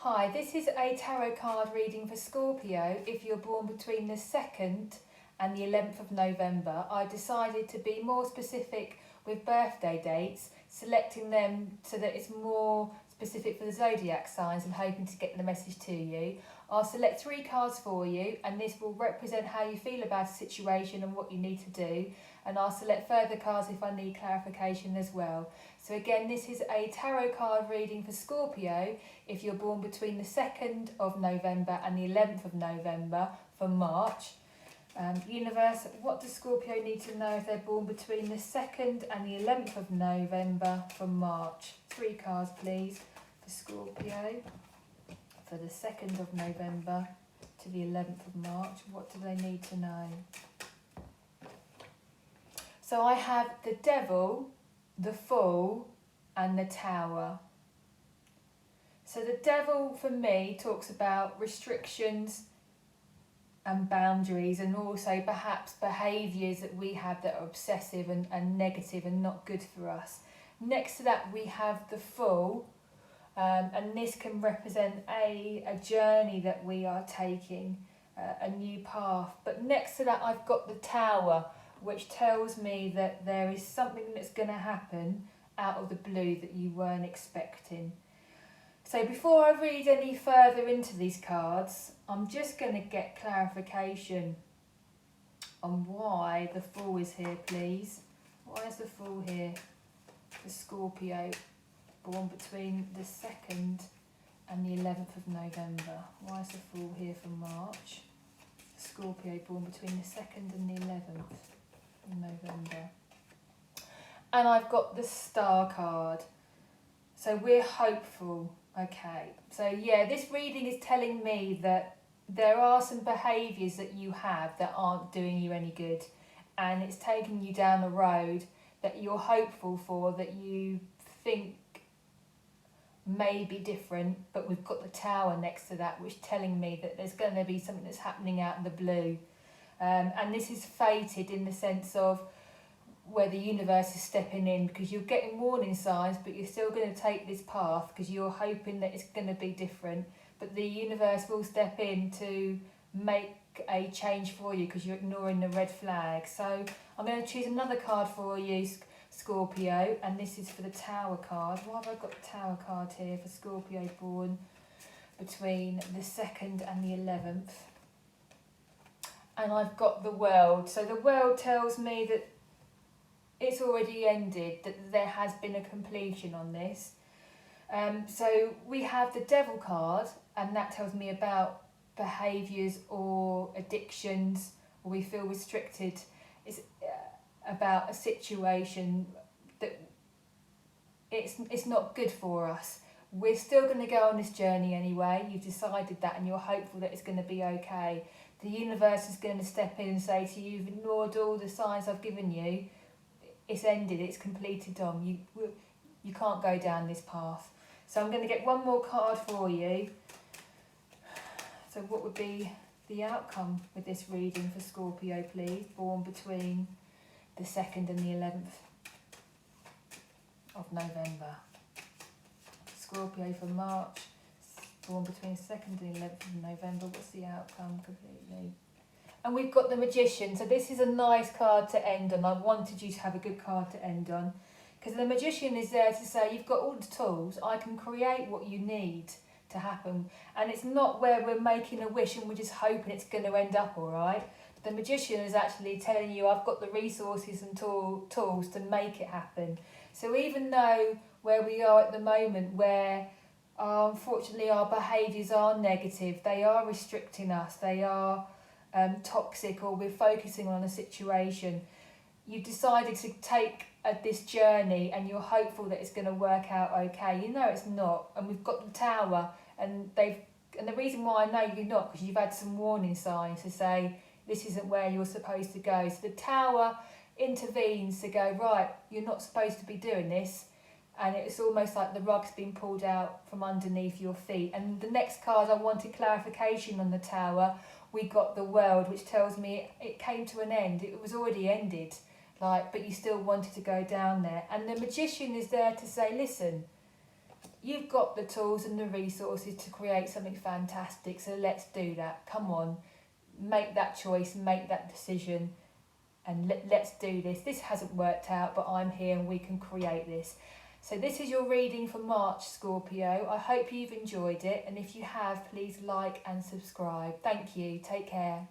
Hi, this is a tarot card reading for Scorpio if you're born between the 2nd and the 11th of November. I decided to be more specific with birthday dates, selecting them so that it's more specific for the zodiac signs and hoping to get the message to you. I'll select 3 cards for you, and this will represent how you feel about a situation and what you need to do. And I'll select further cards if I need clarification as well. So again, this is a tarot card reading for Scorpio if you're born between the 2nd of November and the 11th of November for March. Universe, what does Scorpio need to know if they're born between the 2nd and the 11th of November for March? 3 cards please for Scorpio for the 2nd of November to the 11th of March. What do they need to know? So I have the Devil, the Fool and the Tower. So the Devil for me talks about restrictions and boundaries, and also perhaps behaviours that we have that are obsessive and negative and not good for us. Next to that we have the Fool, and this can represent a journey that we are taking, a new path. But next to that I've got the Tower, which tells me that there is something that's going to happen out of the blue that you weren't expecting. So before I read any further into these cards, I'm just going to get clarification on why the Fool is here, please. Why is the Fool here for Scorpio, born between the 2nd and the 11th of November? Why is the Fool here for March? Scorpio, born between the 2nd and the 11th of November. And I've got the Star card. So we're hopeful. Okay, so yeah, this reading is telling me that there are some behaviours that you have that aren't doing you any good, and it's taking you down a road that you're hopeful for, that you think may be different, but we've got the Tower next to that, which is telling me that there's going to be something that's happening out in the blue. And this is fated in the sense of where the universe is stepping in, because you're getting warning signs, but you're still going to take this path because you're hoping that it's going to be different. But the universe will step in to make a change for you because you're ignoring the red flag. So I'm going to choose another card for you, Scorpio, and this is for the Tower card. Why have I got the Tower card here for Scorpio born between the 2nd and the 11th? And I've got the World. So the World tells me that it's already ended, that there has been a completion on this. So we have the Devil card, and that tells me about behaviours or addictions, or we feel restricted. It's about a situation that it's not good for us. We're still going to go on this journey anyway. You've decided that, and you're hopeful that it's going to be okay. The universe is going to step in and say to you, you've ignored all the signs I've given you. It's ended, it's completed, Dom. You can't go down this path. So I'm going to get one more card for you. So what would be the outcome with this reading for Scorpio, please? Born between the 2nd and the 11th of November. Scorpio for March, born between the 2nd and the 11th of November. What's the outcome completely? And we've got the Magician. So this is a nice card to end on. I wanted you to have a good card to end on, because the Magician is there to say you've got all the tools. I can create what you need to happen. And it's not where we're making a wish and we're just hoping it's going to end up all right. The Magician is actually telling you I've got the resources and tools to make it happen. So even though where we are at the moment, where unfortunately our behaviours are negative, they are restricting us, they are toxic, or we're focusing on a situation, you've decided to take this journey and you're hopeful that it's going to work out okay. You know it's not, and we've got the Tower, and the reason why I know you're not, because you've had some warning signs to say this isn't where you're supposed to go. So the Tower intervenes to go, right, you're not supposed to be doing this, and it's almost like the rug's been pulled out from underneath your feet. And the next card, I wanted clarification on the Tower. We got the World, which tells me it came to an end. It was already ended, but you still wanted to go down there. And the Magician is there to say, listen, you've got the tools and the resources to create something fantastic, so let's do that. Come on, make that choice, make that decision, and let's do this. This hasn't worked out, but I'm here and we can create this. So this is your reading for March, Scorpio. I hope you've enjoyed it, and if you have, please like and subscribe. Thank you. Take care.